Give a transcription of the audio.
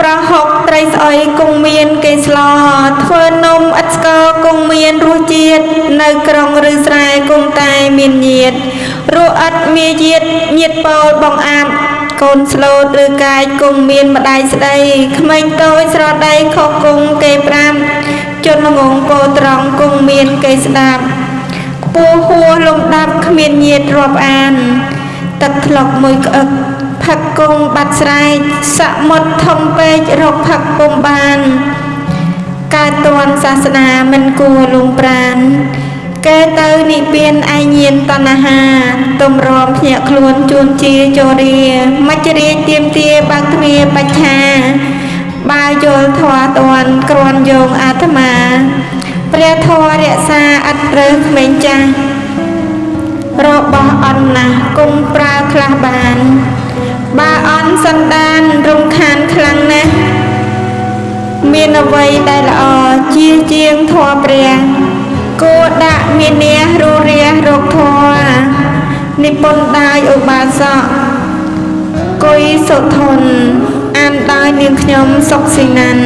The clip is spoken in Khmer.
ប្រហុកត្រីស្អុយគង់មានគេស្លធ្វើនំឥតស្ករគង់មានរសជាតិនៅក្រុងឬស្រែគង់តែមានញាតិរស់ឥតមាយាទញាតិពោលបងអាប់កូនស្លូតឬកាយគង់មានម្ដាយស្ដីក្មេងតូចស្រដីខុសគង់គេប្រាំជនងងពោត្រង់គង់មានគេស្ដាប់ខ្ពស់ហួសលំដាប់គ្មានញាតិរាប់អានទឹកថ្លុកមួយក្អឹកផឹកគង់បាត់ស្រែកសមុទ្រធំពេករកផឹកពុំបានកើតតួនសាសនាមិនគួរលងប្រានគេទៅនិព្វានឯញៀនតណ្ហាទំរំភ្ញាក់ខ្លួនជួនជាជរាមច្ចរាជទៀមទាបើកទ្វារបច្ឆាបើយល់ធម៌តន់គ្រាន់យងអាត្មាព្រះធម៌រក្សាអត់រើសក្មេងចាស់របស់អន់ណាស់គុំប្រើខ្លះបានបើអន់សន្តានរំខានខ្លាំងណាស់មានអ្វីដែលល្អជាជាងធម៌ព្រះគួរដាក់មានះរស់រាសរកធម៌និពន្ធដោយឧបាសកគុយសុធនអានដោយនាងខ្ញុំសុកស៊ីណាន់